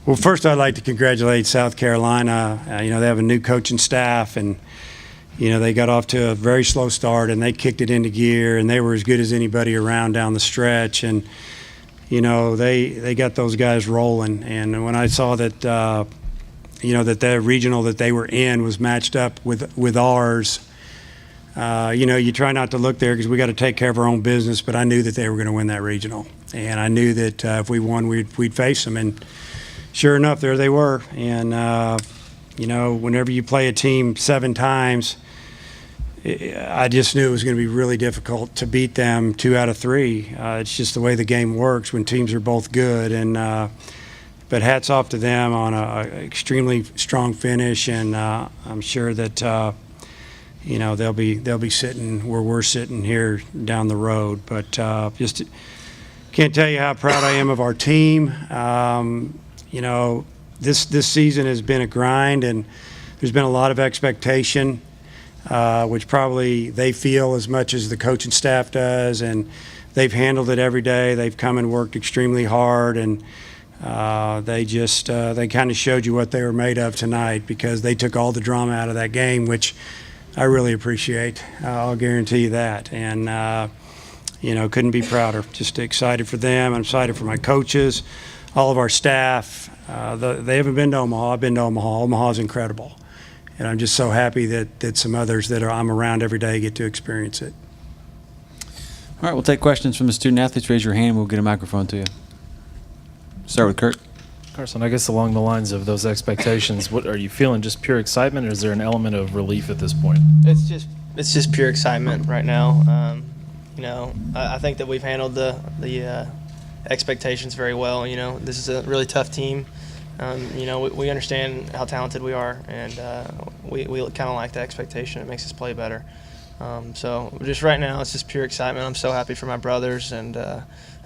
Well, first I'd like to congratulate South Carolina. They have a new coaching staff, and they got off to a very slow start, and they kicked it into gear, and they were as good as anybody around down the stretch. And they got those guys rolling. And when I saw that that the regional that they were in was matched up with ours, you try not to look there because we got to take care of our own business. But I knew that they were going to win that regional, and I knew that if we won, we'd face them. And sure enough, there they were. And whenever you play a team 7 times, I just knew it was going to be really difficult to beat them 2 out of 3. It's just the way the game works when teams are both good. And but hats off to them on an extremely strong finish, and I'm sure that they'll be sitting where we're sitting here down the road. But just can't tell you how proud I am of our team. This season has been a grind, and there's been a lot of expectation, which probably they feel as much as the coaching staff does, and they've handled it every day. They've come and worked extremely hard, and they kind of showed you what they were made of tonight, because they took all the drama out of that game, which I really appreciate. I'll guarantee you that. And couldn't be prouder. Just excited for them. I'm excited for my coaches, all of our staff. They haven't been to Omaha. I've been to Omaha. Omaha's incredible. And I'm just so happy that some others that I'm around every day get to experience it. All right, we'll take questions from the student athletes. Raise your hand, we'll get a microphone to you. Start with Kurt. Carson, I guess along the lines of those expectations, what are you feeling? Just pure excitement, or is there an element of relief at this point? It's just pure excitement right now. I think that we've handled the expectations very well. This is a really tough team. We understand how talented we are, and we kind of like the expectation. It makes us play better. So just right now, it's just pure excitement. I'm so happy for my brothers, and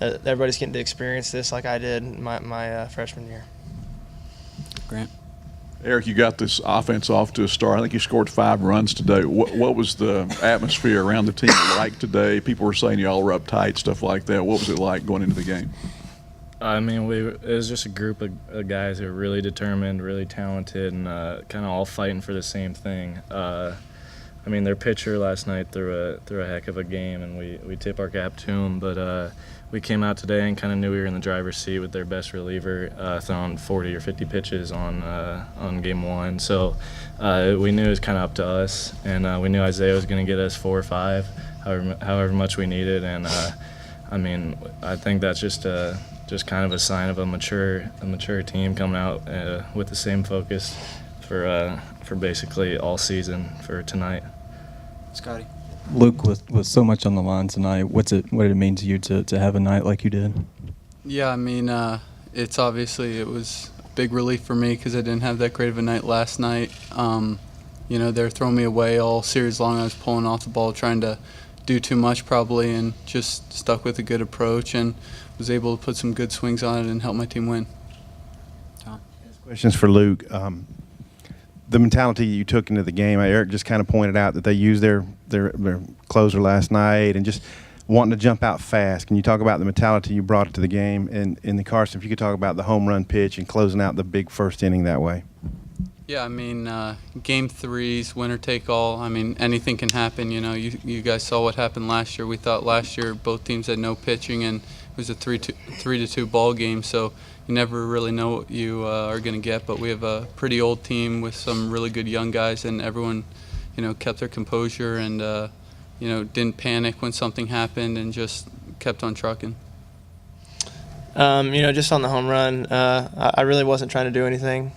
everybody's getting to experience this like I did my freshman year. Grant. Eric, you got this offense off to a start. I think you scored 5 runs today. What was the atmosphere around the team like today? People were saying you all were uptight, stuff like that. What was it like going into the game? I mean, it was just a group of guys who were really determined, really talented, and kind of all fighting for the same thing. Their pitcher last night threw a heck of a game, and we tip our cap to him. But we came out today and kind of knew we were in the driver's seat with their best reliever throwing 40 or 50 pitches on game 1. So we knew it was kind of up to us, and we knew Isaiah was going to get us 4 or 5, however much we needed. And I think that's just kind of a sign of a mature team coming out with the same focus for basically all season for tonight. Scotty. Luke, with so much on the line tonight, what did it mean to you to have a night like you did? Yeah, it was a big relief for me because I didn't have that great of a night last night. They were throwing me away all series long. I was pulling off the ball, trying to do too much probably, and just stuck with a good approach and was able to put some good swings on it and help my team win. Tom. Questions for Luke. The mentality you took into the game, Eric just kind of pointed out that they used their closer last night and just wanting to jump out fast. Can you talk about the mentality you brought to the game? And in the Carson, if you could talk about the home run pitch and closing out the big first inning that way. Yeah, game 3's winner take all. Anything can happen. You guys saw what happened last year. We thought last year both teams had no pitching, and it was a 3-2 ball game. So you never really know what you are going to get. But we have a pretty old team with some really good young guys, and everyone, kept their composure and didn't panic when something happened and just kept on trucking. Just on the home run, I really wasn't trying to do anything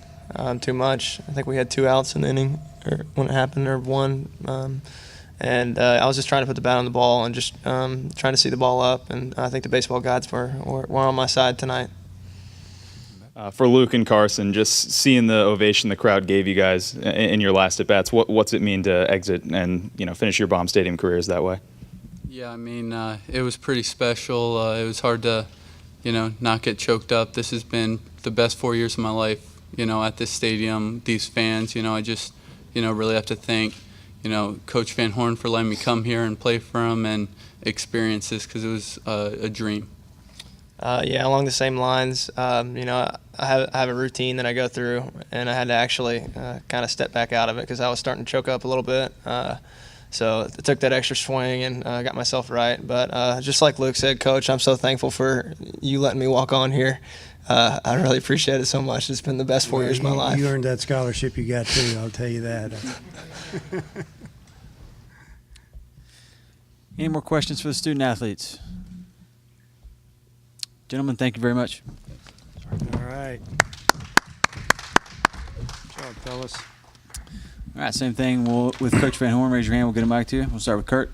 too much. I think we had 2 outs in the inning when it happened, or 1. And I was just trying to put the bat on the ball and just trying to see the ball up. And I think the baseball gods were on my side tonight. For Luke and Carson, just seeing the ovation the crowd gave you guys in your last at-bats, what's it mean to exit and finish your Baum Stadium careers that way? Yeah, it was pretty special. It was hard to, not get choked up. This has been the best 4 years of my life, at this stadium, these fans. I just, really have to thank, Coach Van Horn for letting me come here and play for him and experience this, because it was a dream. Yeah, along the same lines. I have a routine that I go through, and I had to actually kind of step back out of it because I was starting to choke up a little bit. So I took that extra swing and got myself right. But just like Luke said, Coach, I'm so thankful for you letting me walk on here. I really appreciate it so much. It's been the best 4 years of my life. You earned that scholarship you got too, I'll tell you that. Any more questions for the student athletes? Gentlemen, thank you very much. All right. Good job, fellas. All right, same thing with Coach Van Horn. Raise your hand. We'll get him back to you. We'll start with Kurt.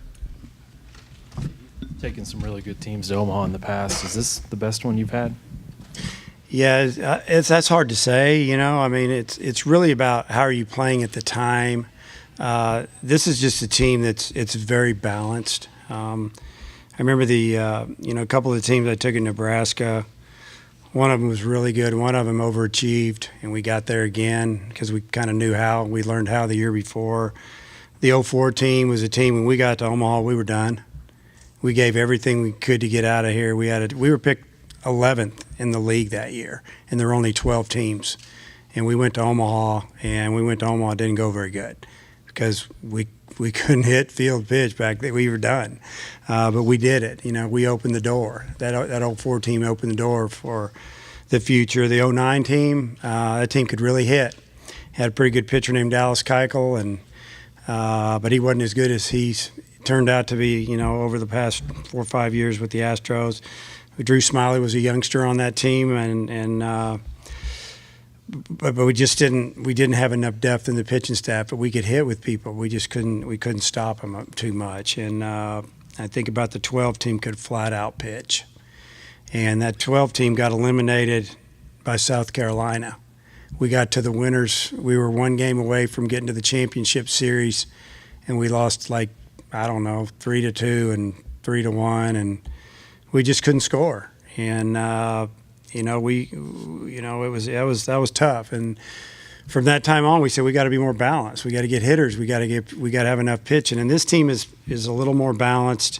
Taken some really good teams to Omaha in the past. Is this the best one you've had? Yeah, that's hard to say. I mean, it's really about how are you playing at the time. This is just a team it's very balanced. I remember a couple of the teams I took in Nebraska. One of them was really good. One of them overachieved, and we got there again because we kind of knew how. We learned how the year before. The 04 team was a team when we got to Omaha, we were done. We gave everything we could to get out of here. We were picked 11th in the league that year, and there were only 12 teams. And we went to Omaha, it didn't go very good because we couldn't hit field pitch back then. We were done. But we did it. We opened the door. That 04 team opened the door for the future. The 09 team, that team could really hit. Had a pretty good pitcher named Dallas Keuchel, but he wasn't as good as he's turned out to be, over the past 4 or 5 years with the Astros. Drew Smiley was a youngster on that team, but we just didn't have enough depth in the pitching staff. But we could hit with people. We just couldn't stop them too much. And I think about the 12 team could flat out pitch, and that 12 team got eliminated by South Carolina. We got to the winners. We were one game away from getting to the championship series, and we lost 3-2 and 3-1, and we just couldn't score. And that was tough. And from that time on, we said we got to be more balanced. We got to get hitters. We got to have enough pitching. And this team is a little more balanced.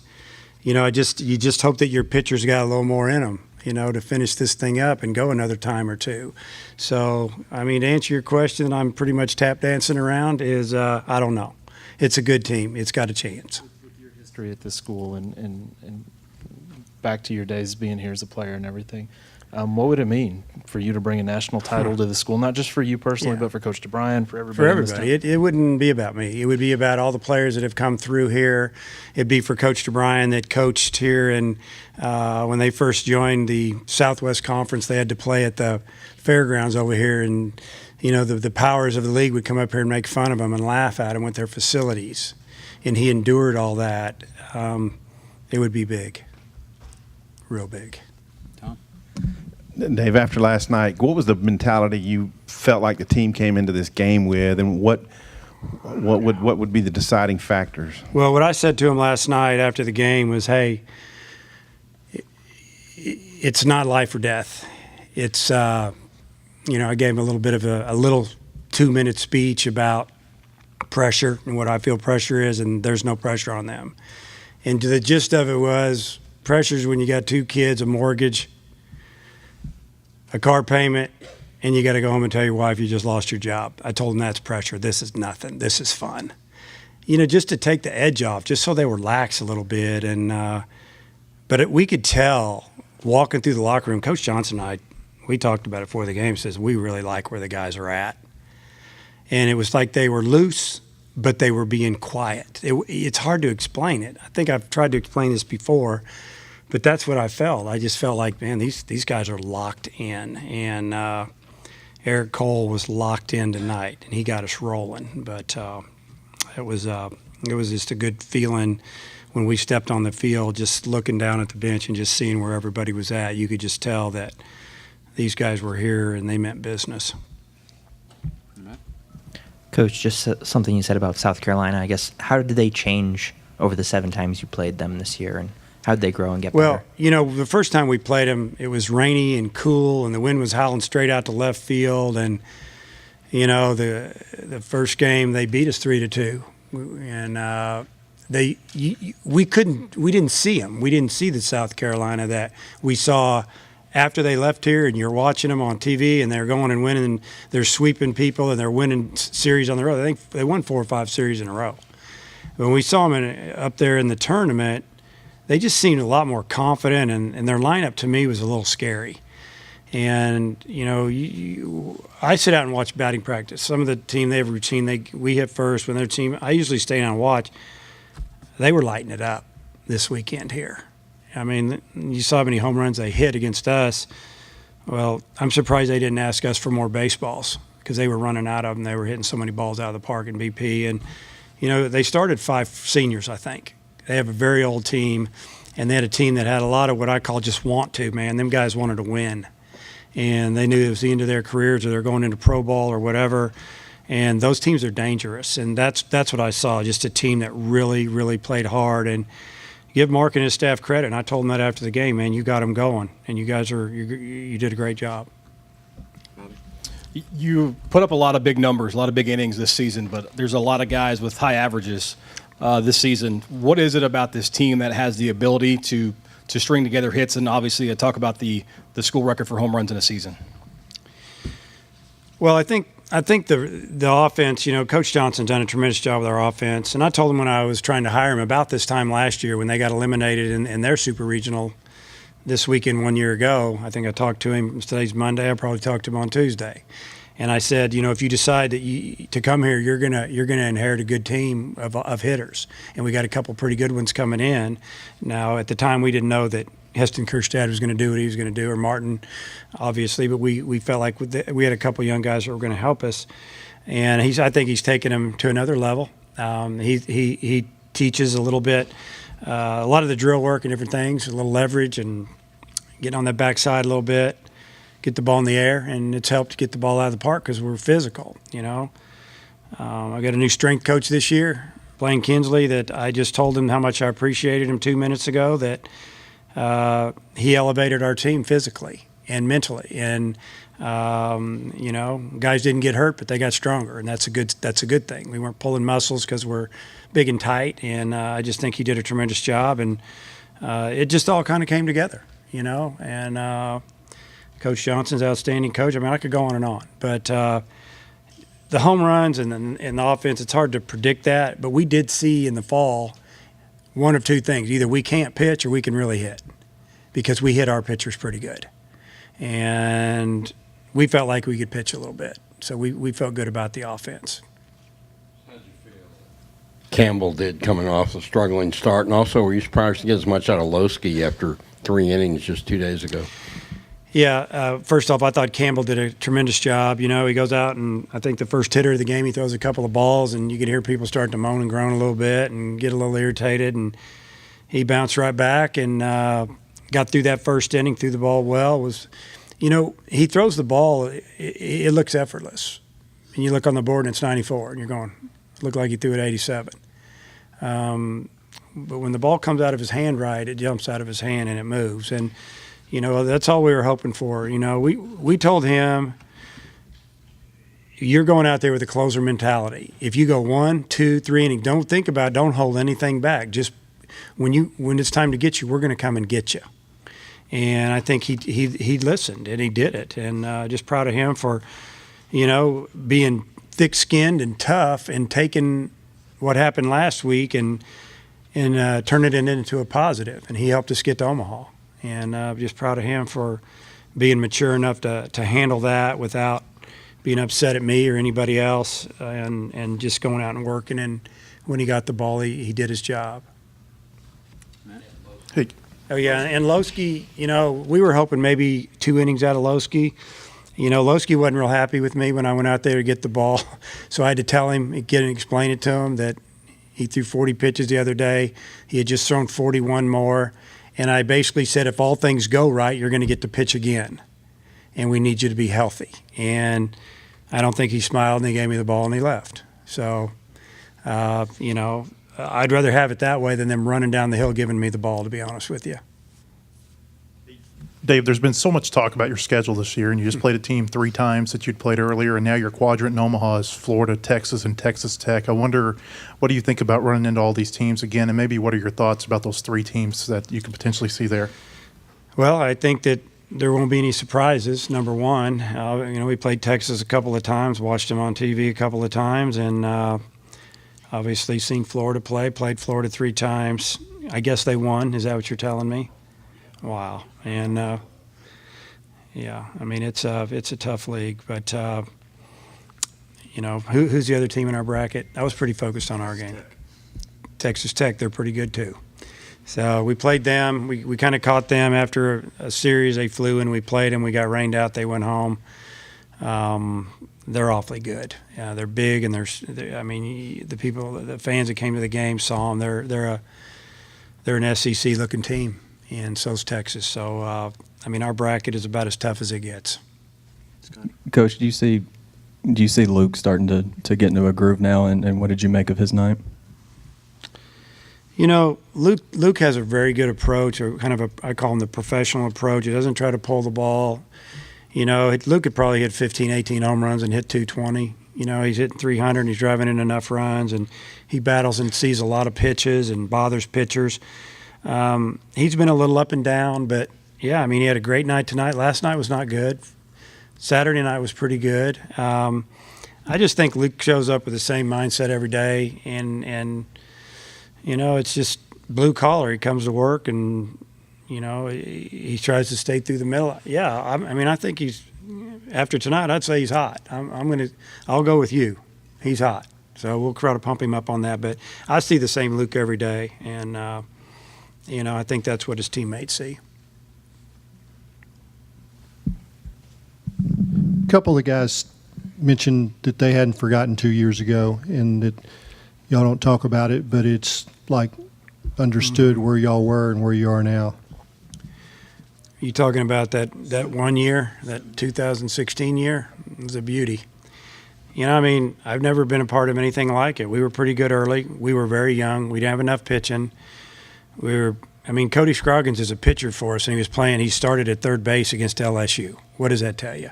You just hope that your pitchers got a little more in them, to finish this thing up and go another time or two. So, I mean, to answer your question, I'm pretty much tap dancing around is I don't know. It's a good team. It's got a chance. With your history at this school and back to your days being here as a player and everything, what would it mean for you to bring a national title to the school? Not just for you personally, but for Coach DeBryan, for everybody. For everybody. It wouldn't be about me. It would be about all the players that have come through here. It'd be for Coach DeBryan that coached here. And when they first joined the Southwest Conference, they had to play at the fairgrounds over here. And, the powers of the league would come up here and make fun of them and laugh at them with their facilities. And he endured all that. It would be big. Real big. Tom? Dave, after last night, what was the mentality you felt like the team came into this game with, and what would be the deciding factors? Well, what I said to him last night after the game was, hey, it's not life or death. It's, I gave him a little bit of a little 2-minute speech about pressure and what I feel pressure is, and there's no pressure on them. And the gist of it was, pressure's when you got 2 kids, a mortgage, a car payment, and you got to go home and tell your wife you just lost your job. I told them that's pressure. This is nothing. This is fun. Just to take the edge off, just so they were lax a little bit. And we could tell walking through the locker room. Coach Johnson and I, we talked about it before the game. Says we really like where the guys are at, and it was like they were loose, but they were being quiet. It's hard to explain it. I think I've tried to explain this before. But that's what I felt. I just felt like, man, these guys are locked in. And Eric Cole was locked in tonight, and he got us rolling. But it was just a good feeling when we stepped on the field, just looking down at the bench and just seeing where everybody was at. You could just tell that these guys were here and they meant business. Coach, just something you said about South Carolina. I guess, how did they change over the 7 times you played them this year, and how did they grow and get better? Well, the first time we played them, it was rainy and cool, and the wind was howling straight out to left field. And the first game they beat us 3-2, and we didn't see them. We didn't see the South Carolina that we saw after they left here, and you're watching them on TV, and they're going and winning, and they're sweeping people, and they're winning series on the road. I think they won 4 or 5 series in a row. When we saw them up there in the tournament, they just seemed a lot more confident, and their lineup to me was a little scary. And, I sit out and watch batting practice. Some of the team, they have a routine. We hit first when their team. I usually stay down and watch. They were lighting it up this weekend here. I mean, you saw how many home runs they hit against us. Well, I'm surprised they didn't ask us for more baseballs because they were running out of them. They were hitting so many balls out of the park in BP. And, they started 5 seniors, I think. They have a very old team, and they had a team that had a lot of what I call just want to, man. Them guys wanted to win. And they knew it was the end of their careers, or they're going into pro ball or whatever. And those teams are dangerous. And that's what I saw, just a team that really, really played hard. And give Mark and his staff credit. And I told him that after the game, man, you got them going. And you guys you did a great job. You put up a lot of big numbers, a lot of big innings this season, but there's a lot of guys with high averages this season. What is it about this team that has the ability to string together hits, and obviously talk about the school record for home runs in a season? Well, I think the offense, Coach Johnson's done a tremendous job with our offense. And I told him when I was trying to hire him about this time last year when they got eliminated in their super regional this weekend 1 year ago. I think I talked to him. Today's Monday. I probably talked to him on Tuesday. And I said, if you decide that to come here, you're gonna inherit a good team of hitters. And we got a couple pretty good ones coming in. Now, at the time, we didn't know that Heston Kerstad was going to do what he was going to do, or Martin, obviously. But we felt like we had a couple young guys that were going to help us. And I think he's taken them to another level. He teaches a little bit, a lot of the drill work and different things, a little leverage and getting on that backside a little bit. Get the ball in the air, and it's helped get the ball out of the park because we're physical, I got a new strength coach this year, Blaine Kinsley, that I just told him how much I appreciated him 2 minutes ago, that he elevated our team physically and mentally. And, guys didn't get hurt, but they got stronger, and that's a good thing. We weren't pulling muscles because we're big and tight, and I just think he did a tremendous job, and it just all kind of came together, and Coach Johnson's outstanding coach. I mean, I could go on and on, but the home runs and the offense, it's hard to predict that. But we did see in the fall one of two things: either we can't pitch or we can really hit, because we hit our pitchers pretty good, and we felt like we could pitch a little bit. So we felt good about the offense. How did you feel Campbell did coming off a struggling start, and also were you surprised to get as much out of Lowski after 3 innings just 2 days ago? Yeah, first off, I thought Campbell did a tremendous job. He goes out, and I think the first hitter of the game, he throws a couple of balls, and you could hear people start to moan and groan a little bit and get a little irritated. And he bounced right back and got through that first inning, threw the ball well. He throws the ball, it looks effortless. And you look on the board, and it's 94, and you're going, looked like he threw it 87. But when the ball comes out of his hand right, it jumps out of his hand and it moves. And that's all we were hoping for. We told him, you're going out there with a closer mentality. If you go 1, 2, 3 innings, don't hold anything back. Just when it's time to get you, we're going to come and get you. And I think he listened, and he did it. And just proud of him for, being thick-skinned and tough and taking what happened last week and turning it into a positive. And he helped us get to Omaha. And just proud of him for being mature enough to handle that without being upset at me or anybody else, and just going out and working. And when he got the ball, he did his job. Hey. Oh, yeah, and Lowski, we were hoping maybe 2 innings out of Lowski. Lowski wasn't real happy with me when I went out there to get the ball, so I had to tell him, explain it to him that he threw 40 pitches the other day. He had just thrown 41 more. And I basically said, if all things go right, you're going to get to pitch again. And we need you to be healthy. And I don't think he smiled, and he gave me the ball, and he left. So, I'd rather have it that way than them running down the hill giving me the ball, to be honest with you. Dave, there's been so much talk about your schedule this year, and you just played a team 3 times that you'd played earlier, and now your quadrant in Omaha is Florida, Texas, and Texas Tech. I wonder, what do you think about running into all these teams again, and maybe what are your thoughts about those 3 teams that you could potentially see there? Well, I think that there won't be any surprises, number one. We played Texas a couple of times, watched them on TV a couple of times, and obviously seen Florida play, played Florida 3 times. I guess they won. Is that what you're telling me? Wow. And, yeah, I mean, it's a tough league. But, who's the other team in our bracket? I was pretty focused on our game. Texas Tech, they're pretty good too. So we played them. We kind of caught them after a series. They flew in, we played them. We got rained out. They went home. They're awfully good. They're big, and the fans that came to the game saw them. They're an SEC-looking team, and so's Texas. So, our bracket is about as tough as it gets. Coach, do you see Luke starting to get into a groove now, and what did you make of his night? Luke has a very good approach, or kind of I call him the professional approach. He doesn't try to pull the ball. Luke could probably hit 15, 18 home runs and hit 220. He's hitting 300 and he's driving in enough runs, and he battles and sees a lot of pitches and bothers pitchers. He's been a little up and down, but yeah, he had a great night tonight. Last night was not good. Saturday night was pretty good. I just think Luke shows up with the same mindset every day, and it's just blue collar. He comes to work and, he tries to stay through the middle. Yeah, I think he's, after tonight, I'd say he's hot. I'll go with you. He's hot. So we'll try to pump him up on that. But I see the same Luke every day, and, I think that's what his teammates see. A couple of guys mentioned that they hadn't forgotten 2 years ago, and that y'all don't talk about it, but it's like understood where y'all were and where you are now. You talking about that 1 year, that 2016 year? It was a beauty. I've never been a part of anything like it. We were pretty good early. We were very young. We didn't have enough pitching. Cody Scroggins is a pitcher for us, and he started at third base against LSU. What does that tell you?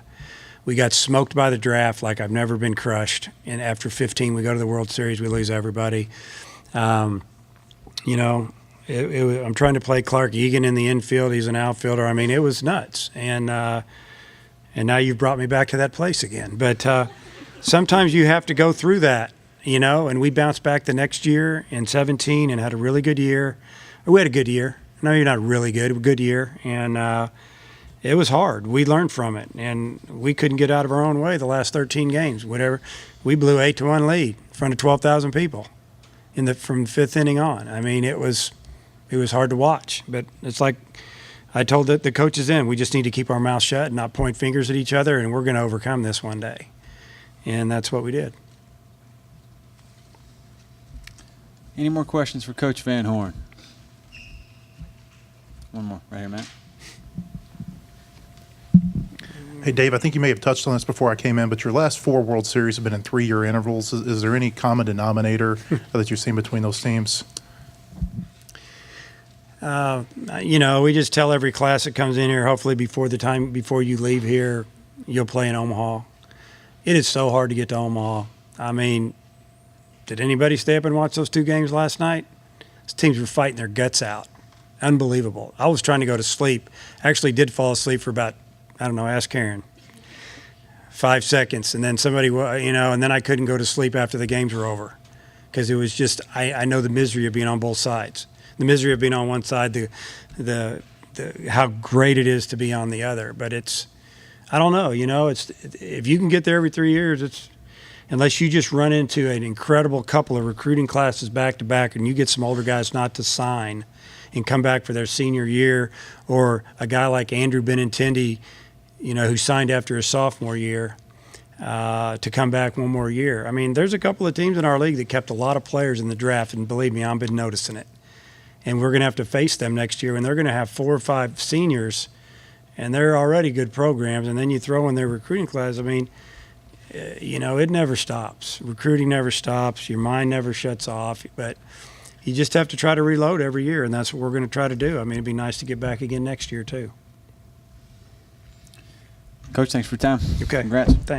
We got smoked by the draft like I've never been crushed. And after 15, we go to the World Series, we lose everybody. I'm trying to play Clark Egan in the infield. He's an outfielder. It was nuts. And now you've brought me back to that place again. But sometimes you have to go through that, and we bounced back the next year in 17 and had a really good year. We had a good year. No, you're not really good. A good year. And it was hard. We learned from it, and we couldn't get out of our own way the last 13 games. Whatever, we blew 8-1 lead in front of 12,000 people from the 5th inning on. It was hard to watch. But it's like I told the coaches then, we just need to keep our mouths shut and not point fingers at each other, and we're going to overcome this one day. And that's what we did. Any more questions for Coach Van Horn? One more, right here, Matt. Hey, Dave, I think you may have touched on this before I came in, but your last 4 World Series have been in 3-year intervals. Is there any common denominator that you've seen between those teams? We just tell every class that comes in here, hopefully before you leave here, you'll play in Omaha. It is so hard to get to Omaha. Did anybody stay up and watch those 2 games last night? Those teams were fighting their guts out. Unbelievable. I was trying to go to sleep. Actually did fall asleep for about, ask Karen, 5 seconds. And then and then I couldn't go to sleep after the games were over. Because it was just, I know the misery of being on both sides. The misery of being on one side, the how great it is to be on the other. But I don't know, it's, if you can get there every 3 years, unless you just run into an incredible couple of recruiting classes back to back and you get some older guys not to sign and come back for their senior year, or a guy like Andrew Benintendi, who signed after his sophomore year, to come back one more year. There's a couple of teams in our league that kept a lot of players in the draft, and believe me, I've been noticing it. And we're going to have to face them next year, and they're going to have 4 or 5 seniors, and they're already good programs, and then you throw in their recruiting class. It never stops. Recruiting never stops. Your mind never shuts off, but you just have to try to reload every year, and that's what we're going to try to do. It'd be nice to get back again next year, too. Coach, thanks for your time. Okay. Congrats. Thanks.